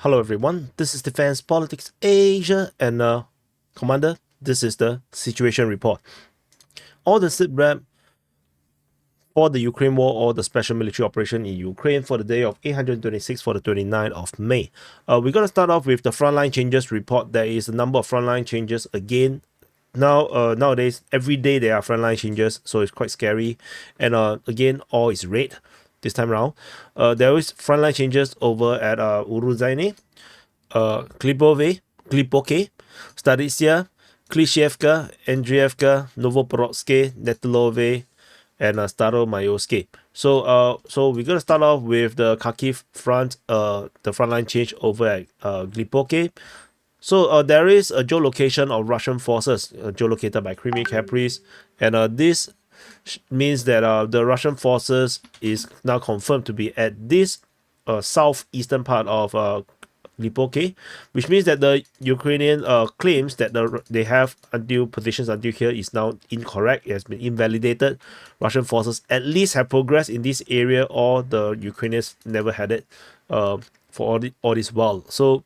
Hello everyone, this is Defense Politics Asia and Commander, this is the situation report. All the SITREP for the Ukraine war or the special military operation in Ukraine for the day of 826 for the 29th of May. We're going to start off with the frontline changes report. There is a number of frontline changes again. Nowadays, every day there are frontline changes, so it's quite scary. And again, all is red this time around. There is frontline changes over at Uruzhaine, Klipoke, Zaporizhzhia, Klishevka, Avdiivka, Novoporodske, Netailove, and Staromayoske. So we're gonna start off with the Kharkiv Front, the frontline change over at Klipoke. So there is a geolocation of Russian forces geolocated by Crimea Caprice, and this means that the Russian forces is now confirmed to be at this southeastern part of Klipoke, which means that the Ukrainian claims that they have until positions until here is now incorrect. It has been invalidated. Russian forces at least have progressed in this area, or the Ukrainians never had it for all this while. So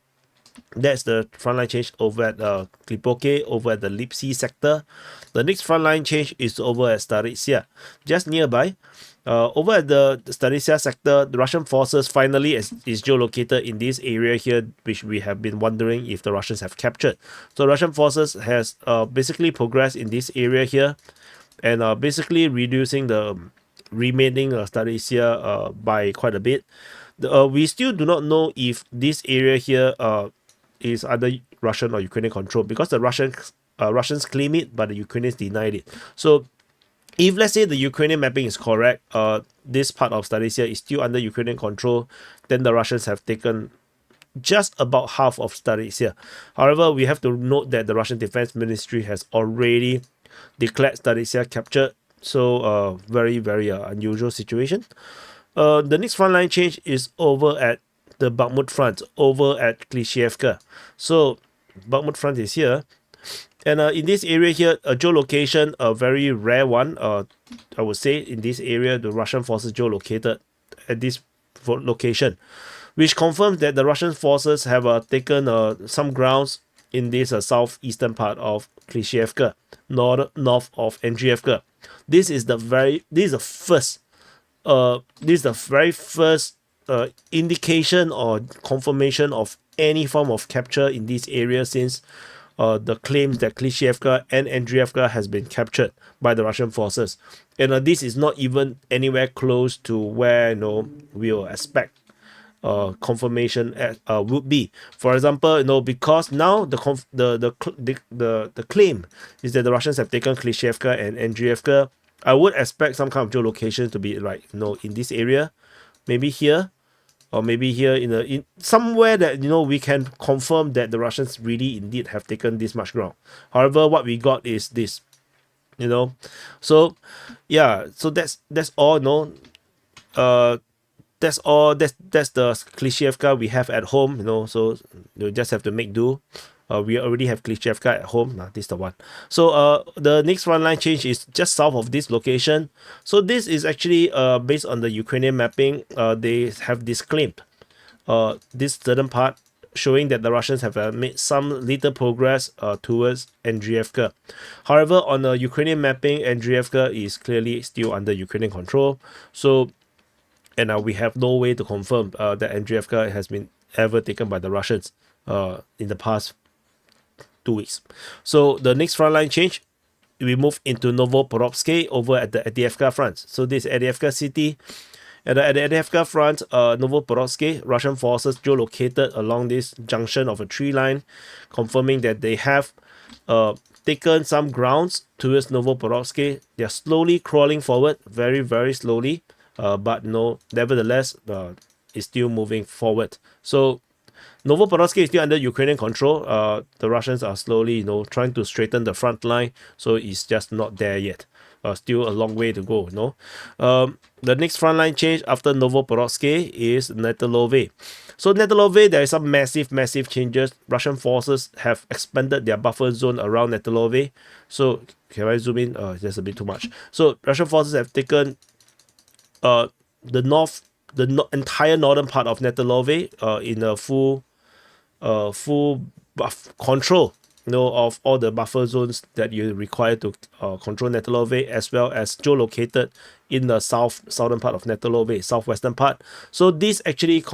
that's the frontline change over at Klipoke, over at the Lipsy sector. The next frontline change is over at Zaporizhzhia, just nearby. Over at the Zaporizhzhia sector, the Russian forces finally is geolocated in this area here, which we have been wondering if the Russians have captured. So Russian forces has basically progressed in this area here, and basically reducing the remaining Zaporizhzhia by quite a bit. We still do not know if this area here is under Russian or Ukrainian control, because the Russians claim it, but the Ukrainians denied it. So if let's say the Ukrainian mapping is correct, this part of Zaporizhzhia is still under Ukrainian control, then the Russians have taken just about half of Zaporizhzhia. However, we have to note that the Russian Defense Ministry has already declared Zaporizhzhia captured. So very unusual situation. The next frontline change is over at the Bakhmut Front, over at Klishevka. So Bakhmut Front is here. And in this area here, a geolocation, a very rare one, I would say, in this area, the Russian forces geolocated at this location, which confirms that the Russian forces have taken some grounds in this southeastern part of Klishevka, north of Avdiivka. This is the very first indication or confirmation of any form of capture in this area since the claims that Klishevka and Avdiivka has been captured by the Russian forces. And this is not even anywhere close to where we will expect confirmation would be. For example, because now the claim is that the Russians have taken Klishevka and Avdiivka, I would expect some kind of geolocation to be like in this area, maybe here, or maybe here in somewhere that we can confirm that the Russians really indeed have taken this much ground. However, what we got is this, So yeah, so that's all. That's all. That's the Klishevka we have at home. So you just have to make do. We already have Klishevka at home. This is the one. So the next frontline change is just south of this location. So this is actually based on the Ukrainian mapping. They have disclaimed this certain part, showing that the Russians have made some little progress towards Avdiivka. However, on the Ukrainian mapping, Avdiivka is clearly still under Ukrainian control. So, and we have no way to confirm that Avdiivka has been ever taken by the Russians in the past 2 weeks. So the next frontline change, we move into Novoporodske over at the Avdiivka front. So this is Avdiivka city. At the Avdiivka front, Novoporodske, Russian forces geolocated along this junction of a tree line, confirming that they have taken some grounds towards Novoporodske. They are slowly crawling forward, very slowly, but nevertheless, it's still moving forward. So Novoporodske is still under Ukrainian control. The Russians are slowly, trying to straighten the front line, so it's just not there yet. Still a long way to go. The next frontline change after Novoporodske is Netailove. So Netailove, there is some massive changes. Russian forces have expanded their buffer zone around Netailove. So can I zoom in? That's a bit too much. So Russian forces have taken the entire northern part of Netailove in a full full control, of all the buffer zones that you require to control Netailove, as well as geolocated in the southern part of Netailove, southwestern part. So this actually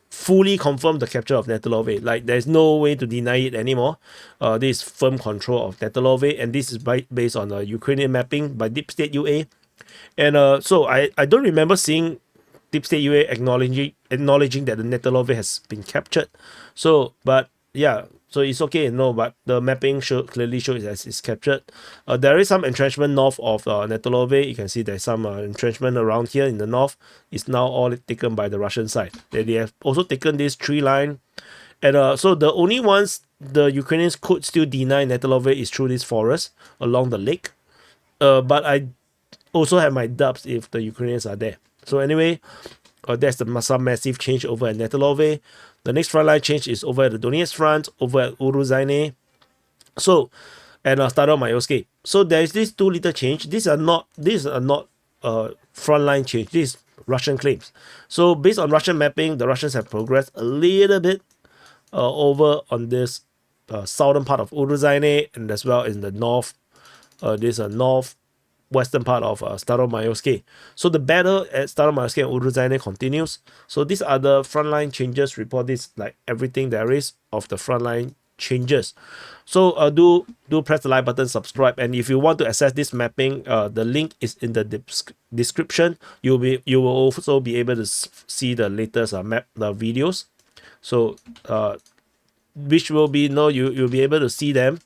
fully confirm the capture of Netailove. Like, there's no way to deny it anymore. This is firm control of Netailove, and this is based on a Ukrainian mapping by Deep State UA. And so I don't remember seeing Deep State UA acknowledging that the Netailove has been captured. So, but yeah, so it's okay. No, but the mapping clearly shows it's captured. There is some entrenchment north of Netailove. You can see there's some entrenchment around here in the north. It's now all taken by the Russian side. They have also taken this tree line. And so the only ones the Ukrainians could still deny Netailove is through this forest along the lake. But I also have my doubts if the Ukrainians are there. So anyway, that's some massive change over at Netailove. The next frontline change is over at the Donetsk Front, over at Uruzhaine. So, and Staromayorsky. So there is this 2 little change. These are not frontline change. These Russian claims. So based on Russian mapping, the Russians have progressed a little bit over on this southern part of Uruzhaine, and as well in the north. This northwestern part of Staromayorsky. So the battle at Staromayorsky and Uruzhaine continues. So these are the frontline changes. Report this, like everything there is of the frontline changes. So do press the like button, subscribe, and if you want to access this mapping, the link is in the description. You will also be able to see the latest the videos. So which will be you'll be able to see them.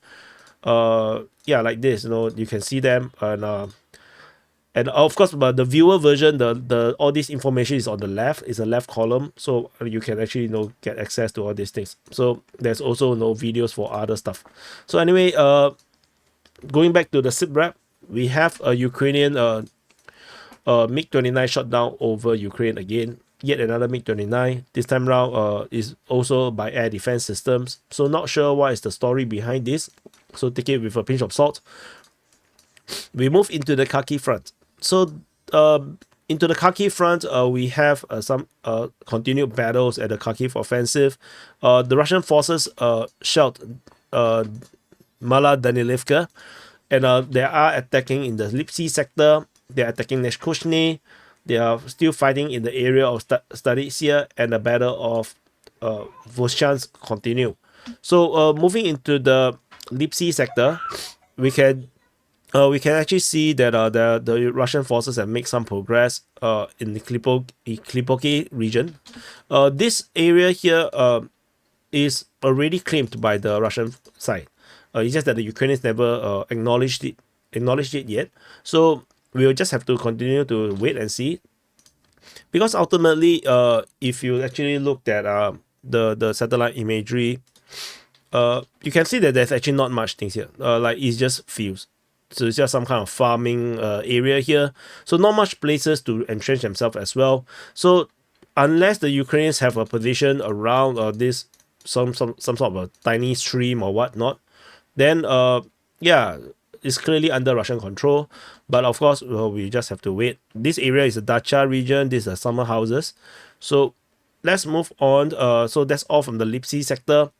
Yeah, like this, you can see them, and of course, but the viewer version, the all this information is on the left, is a left column, so you can actually get access to all these things. So there's also no videos for other stuff. So anyway, going back to the SITREP, we have a Ukrainian MiG-29 shot down over Ukraine again. Yet another MiG-29. This time round is also by air defense systems. So not sure what is the story behind this. So take it with a pinch of salt. We move into the Kharkiv Front. So into the Kharkiv Front, we have some continued battles at the Kharkiv offensive. The Russian forces shelled Mala Danilivka, and they are attacking in the Lipsy sector. They are attacking Neshkushny. They are still fighting in the area of Zaporizhzhia, and the battle of VOVCHANSK continue. So moving into the Lipsy sector, we can actually see that the Russian forces have made some progress in the Klipoki region. This area here is already claimed by the Russian side. It's just that the Ukrainians never acknowledged it yet. So we'll just have to continue to wait and see, because ultimately, if you actually looked at the satellite imagery, you can see that there's actually not much things here. Like, it's just fields. So it's just some kind of farming area here. So not much places to entrench themselves as well. So unless the Ukrainians have a position around this some sort of a tiny stream or whatnot, then yeah, it's clearly under Russian control. But of course, we just have to wait. This area is a dacha region. These are summer houses. So let's move on. So that's all from the Lipsy sector.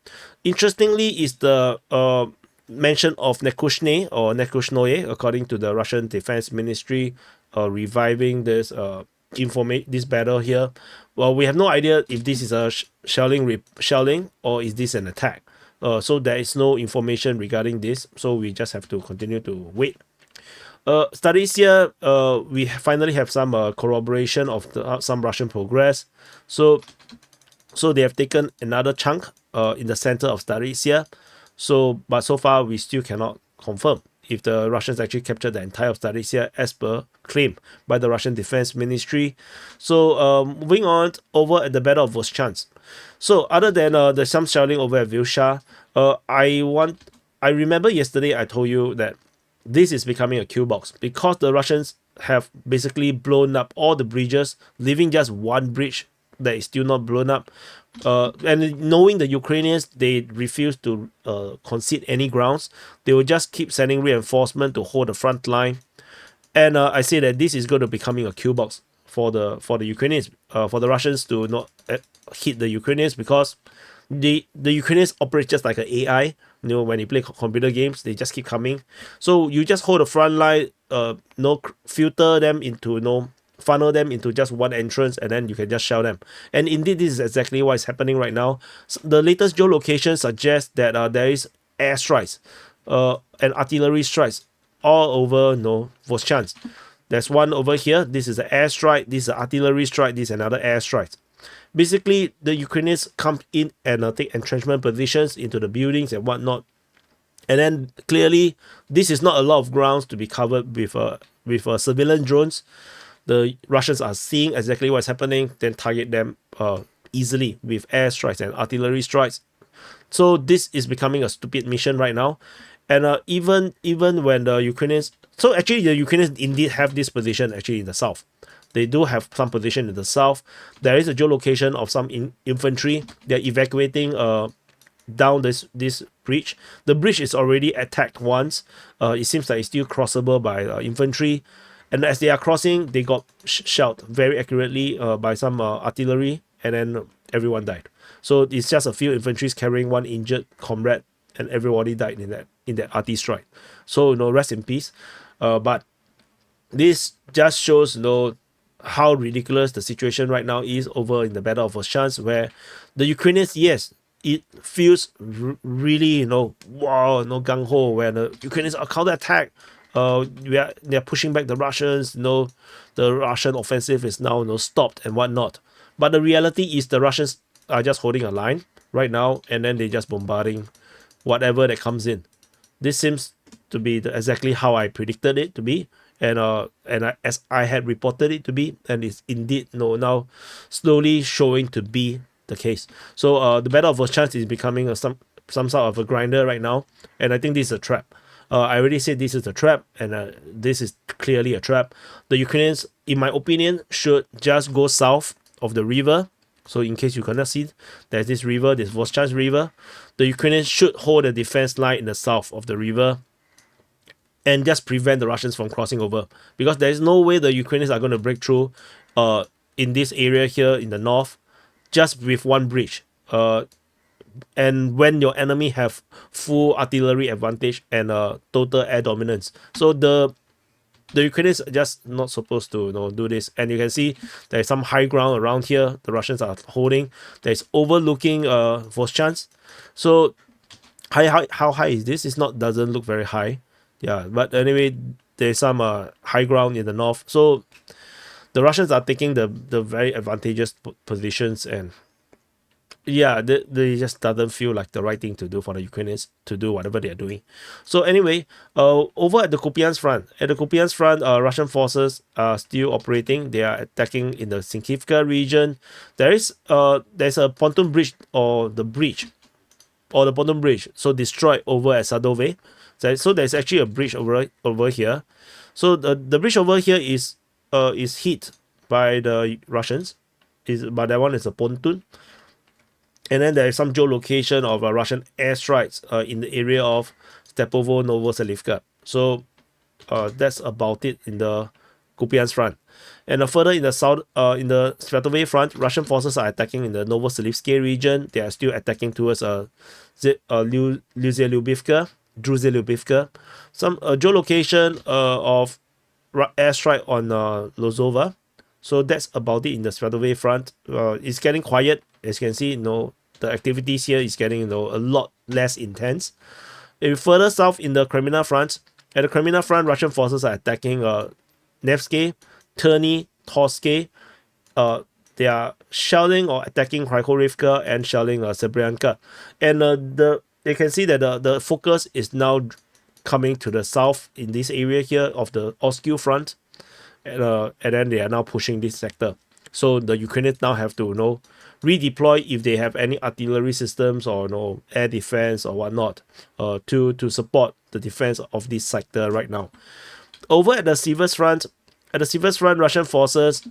Interestingly, is the mention of Nekushne or Nekushnoye, according to the Russian Defense Ministry, reviving this this battle here. Well, we have no idea if this is a shelling or is this an attack. So there is no information regarding this. So we just have to continue to wait. Zaporizhzhia, we finally have some corroboration of some Russian progress. So they have taken another chunk in the center of Zaporizhzhia. But so far we still cannot confirm if the Russians actually captured the entire of Zaporizhzhia as per claim by the Russian Defense Ministry. So moving on over at the Battle of VOVCHANSK. So other than there's some shelling over at Vilsha, I remember yesterday I told you that this is becoming a kill box because the Russians have basically blown up all the bridges, leaving just one bridge that is still not blown up. And knowing the Ukrainians, they refuse to concede any grounds. They will just keep sending reinforcement to hold the front line. And I say that this is going to becoming a kill box for the Ukrainians, for the Russians to not hit the Ukrainians, because the Ukrainians operate just like an AI. You know, when you play computer games, they just keep coming. So you just hold the front line, filter them into, funnel them into just one entrance, and then you can just shell them. And indeed, this is exactly what is happening right now. So the latest geolocation suggests that there is air strikes, and artillery strikes all over, VOVCHANSK. There's one over here. This is an airstrike. This is an artillery strike. This is another airstrike. Basically, the Ukrainians come in and take entrenchment positions into the buildings and whatnot. And then clearly, this is not a lot of grounds to be covered with civilian drones. The Russians are seeing exactly what's happening, then target them easily with airstrikes and artillery strikes. So this is becoming a stupid mission right now. And even when the Ukrainians, so actually the Ukrainians indeed have this position actually in the south. They do have some position in the south. There is a geolocation of some infantry. They're evacuating down this bridge. The bridge is already attacked once. It seems like it's still crossable by infantry. And as they are crossing, they got shelled very accurately by some artillery, and then everyone died. So it's just a few infantry carrying one injured comrade, and everybody died in that arty strike. So rest in peace. But this just shows how ridiculous the situation right now is over in the Battle of VOVCHANSK, where the Ukrainians, yes, it feels really wow, gung ho, where the Ukrainians are counterattack. They're pushing back the Russians. The Russian offensive is now stopped and whatnot. But the reality is the Russians are just holding a line right now, and then they're just bombarding whatever that comes in. This seems to be exactly how I predicted it to be, as I had reported it to be, and it's indeed now slowly showing to be the case. So the Battle of VOVCHANSK is becoming some sort of a grinder right now, and I think this is a trap. I already said this is a trap, and this is clearly a trap. The Ukrainians, in my opinion, should just go south of the river. So in case you cannot see, there's this river, this VOVCHANSK river. The Ukrainians should hold a defense line in the south of the river and just prevent the Russians from crossing over. Because there is no way the Ukrainians are going to break through in this area here in the north just with one bridge. And when your enemy have full artillery advantage and total air dominance. So the Ukrainians are just not supposed to do this. And you can see there's some high ground around here the Russians are holding. There's overlooking VOVCHANSK. So how high is this? Doesn't look very high. Yeah, but anyway, there's some high ground in the north. So the Russians are taking the very advantageous positions, and yeah, they just doesn't feel like the right thing to do for the Ukrainians to do whatever they are doing. So anyway, over at the Kupyansk front, Russian forces are still operating. They are attacking in the Siversk region. There's a pontoon bridge the pontoon bridge so destroyed over at Svatove. So there's actually a bridge over here. So the bridge over here is hit by the Russians. But that one is a pontoon. And then there is some geolocation of Russian airstrikes in the area of Stepovo, Novoselivka. So that's about it in the Kupyansk front. And further in the south, in the Svatove front, Russian forces are attacking in the Novoselivsk region. They are still attacking towards Druzhlyubivka. Some geolocation of airstrike on Lozova. So that's about it in the Svatove front. It's getting quiet. As you can see, the activities here is getting a lot less intense. If further south in the Kreminna front, at the Kreminna front, Russian forces are attacking Nevsky, Terny, Torske. They are shelling or attacking Kharkiv and shelling Srebrenica. And you can see that the focus is now coming to the south in this area here of the Oskil front. And then they are now pushing this sector. So the Ukrainians now have to redeploy if they have any artillery systems or air defense or whatnot to support the defense of this sector right now. Over at the Siversk front, Russian forces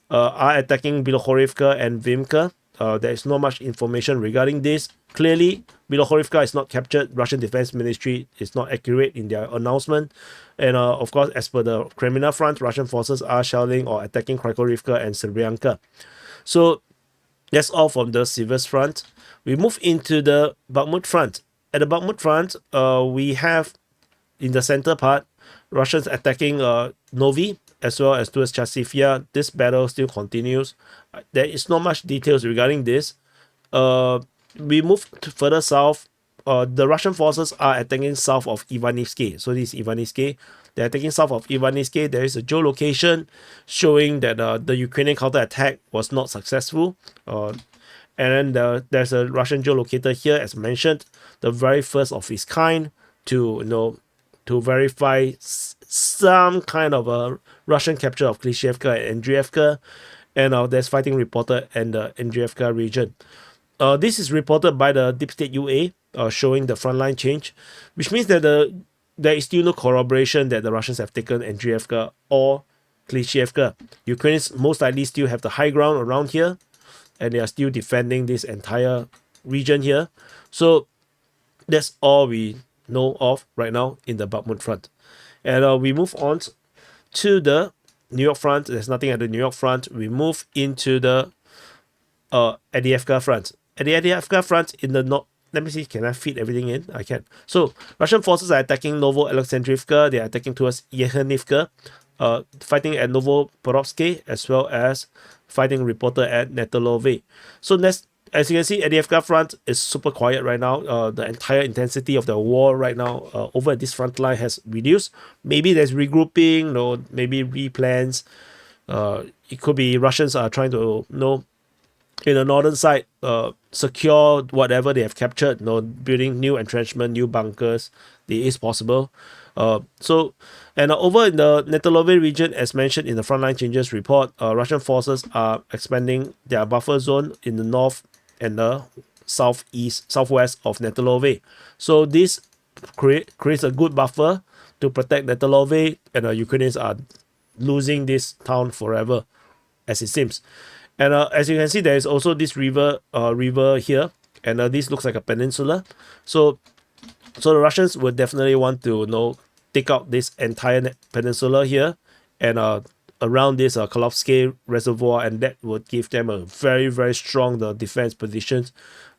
are attacking Bilohorivka and Vimka. There is not much information regarding this. Clearly, Bilohorivka is not captured. Russian Defense Ministry is not accurate in their announcement. And of course, as per the Kreminna front, Russian forces are shelling or attacking Kharkiv and Srebrenica. So that's all from the Siversk front. We move into the Bakhmut Front. At the Bakhmut Front, we have in the center part, Russians attacking Novi as well as towards Chasivya. This battle still continues. There is not much details regarding this. We move further south. The Russian forces are attacking south of Ivanivsky. So this is Ivanivsky. They're attacking south of Ivanivsky. There is a geolocation showing that the Ukrainian counterattack was not successful. And then there's a Russian geolocator here, as mentioned, the very first of its kind to to verify some kind of a Russian capture of Klishchiivka and Andriivka, and there's fighting reported in the Andriivka region. This is reported by the Deep State UA, showing the frontline change, which means that there is still no corroboration that the Russians have taken Andriivka or Klishchiivka. Ukrainians most likely still have the high ground around here, and they are still defending this entire region here. So that's all we know of right now in the Bakhmut Front. And we move on to the Niu-York Front. There's nothing at the Niu-York Front. We move into the Avdiivka Front. At the Avdiivka Front in the north, let me see, can I fit everything in? I can. So Russian forces are attacking Novo-Alexandrivka. They are attacking towards Yekhanivka, fighting at Novoporovsky, as well as fighting reporter at Netailove. So as you can see, Avdiivka Front is super quiet right now. The entire intensity of the war right now over at this front line has reduced. Maybe there's regrouping, maybe replans. It could be Russians are trying to, in the northern side, secure whatever they have captured, building new entrenchment, new bunkers. It is possible. And over in the Netailove region, as mentioned in the frontline changes report, Russian forces are expanding their buffer zone in the north and the southwest of Netailove. So this creates a good buffer to protect Netailove, and Ukrainians are losing this town forever, as it seems. And as you can see, there is also this river here, and this looks like a peninsula. So the Russians would definitely want to take out this entire peninsula here and around this Kalovsky reservoir, and that would give them a very, very strong defense positions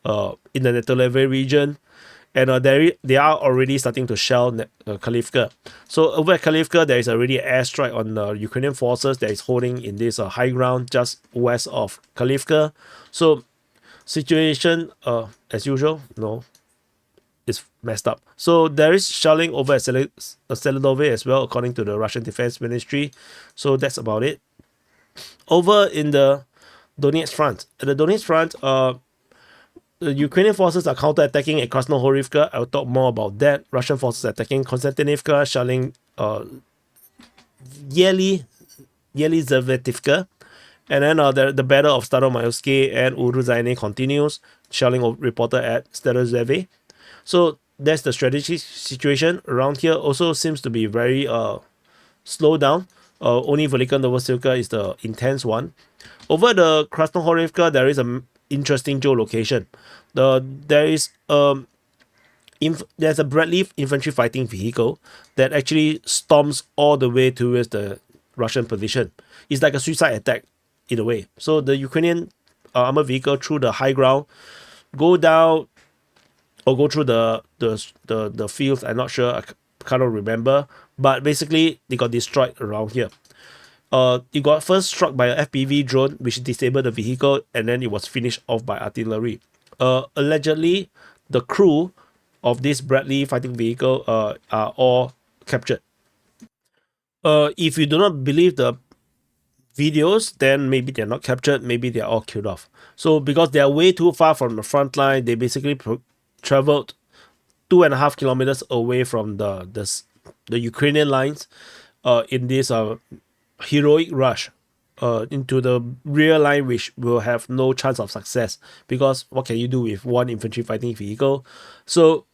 in the Netailove region. And they are already starting to shell Kharkivka. So over at Kharkivka, there is already an airstrike on the Ukrainian forces that is holding in this high ground just west of Kharkivka. So situation, as usual, is messed up. So there is shelling over at Svatove as well, according to the Russian Defense Ministry. So that's about it. Over in the Donetsk Front. At the Donetsk Front, the Ukrainian forces are counterattacking at Krasnohorivka. I'll talk more about that. Russian forces are attacking Konstantinivka, shelling Yelizavetivka. And then the battle of Staromayoski and Uruzhaine continues, shelling reported at Starozheve. So that's the strategic situation around here. Also seems to be very slowed down. Only Velika Novosilka is the intense one. Over the Krasnohorivka, there is an interesting geolocation. There's a Bradley infantry fighting vehicle that actually storms all the way towards the Russian position. It's like a suicide attack in a way. So the Ukrainian armored vehicle through the high ground go down or go through the fields. I'm not sure. I cannot remember. But basically, they got destroyed around here. It got first struck by an FPV drone, which disabled the vehicle, and then it was finished off by artillery. Allegedly, the crew of this Bradley fighting vehicle are all captured. If you do not believe the videos, then maybe they're not captured, maybe they're all killed off. So because they are way too far from the front line, they basically traveled 2.5 kilometers away from the Ukrainian lines in this heroic rush into the rear line, which will have no chance of success, because what can you do with one infantry fighting vehicle? So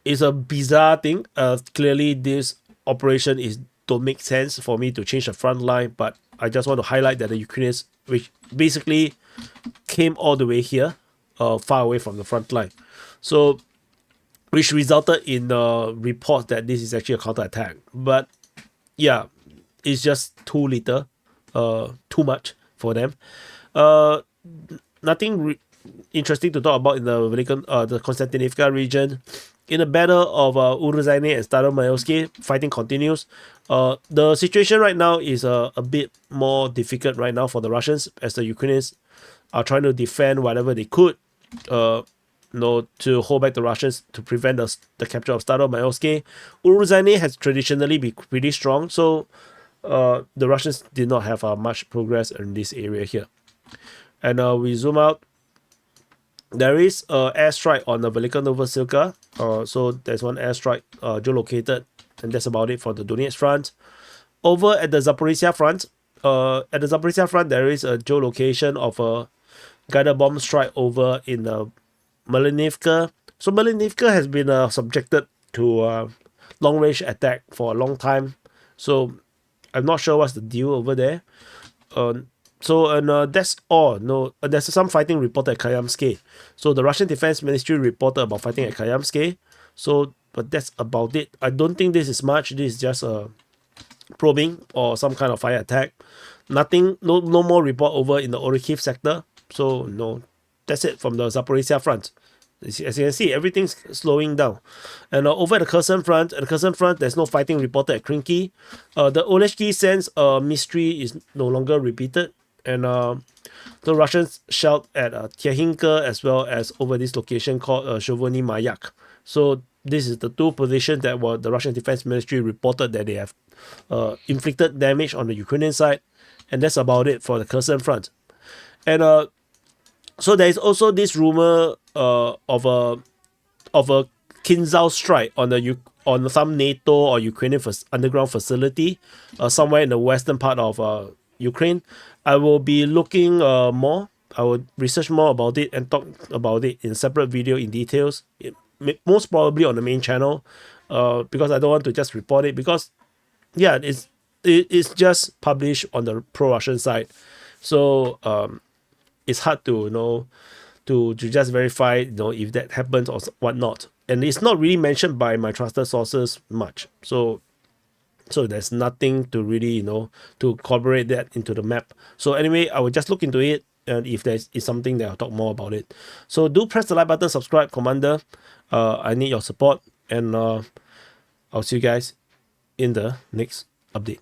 it's a bizarre thing. Clearly this operation don't make sense for me to change the front line, but I just want to highlight that the Ukrainians, which basically came all the way here, far away from the front line, so which resulted in the report that this is actually a counterattack. But yeah, it's just too little, too much for them. Nothing interesting to talk about in the the Konstantinivka region. In the battle of Uruzhaine and Staromayoski, fighting continues. The situation right now is a bit more difficult right now for the Russians, as the Ukrainians are trying to defend whatever they could, to hold back the Russians to prevent the capture of Staromayoski. Uruzhaine has traditionally been pretty strong, so the Russians did not have much progress in this area here. And we zoom out. There is an airstrike on the Velika Novosilka. So there's one airstrike geolocated, and that's about it for the Donetsk Front. Over at the Zaporizhzhia Front, there is a geolocation of a guided bomb strike over in Malinivka. So Malinivka has been subjected to long-range attack for a long time. So I'm not sure what's the deal over there. That's all. There's some fighting reported at Kayamsky. So the Russian Defense Ministry reported about fighting at Kayamsky. So, but that's about it. I don't think this is much. This is just a probing or some kind of fire attack. Nothing. No more report over in the Orykiv sector. So no, that's it from the Zaporizhzhia Front. As you can see, everything's slowing down. And over at the Kherson Front, there's no fighting reported at Krinky. The Oleshki sense mystery is no longer repeated. And the Russians shelled at Tyahinka as well as over this location called Shovony Mayak. So this is the two positions that the Russian Defense Ministry reported that they have inflicted damage on the Ukrainian side. And that's about it for the Kherson Front. And so there is also this rumor of a Kinzhal strike on some NATO or Ukrainian underground facility somewhere in the western part of Ukraine. I will be looking more. I will research more about it and talk about it in separate video in details. Most probably on the main channel, because I don't want to just report it, because yeah, it's just published on the pro-Russian side. So it's hard to to just verify if that happens or whatnot. And it's not really mentioned by my trusted sources much. So there's nothing to really, to corroborate that into the map. So anyway, I will just look into it, and if there is something, then I'll talk more about it. So do press the like button, subscribe, Commander. I need your support, and I'll see you guys in the next update.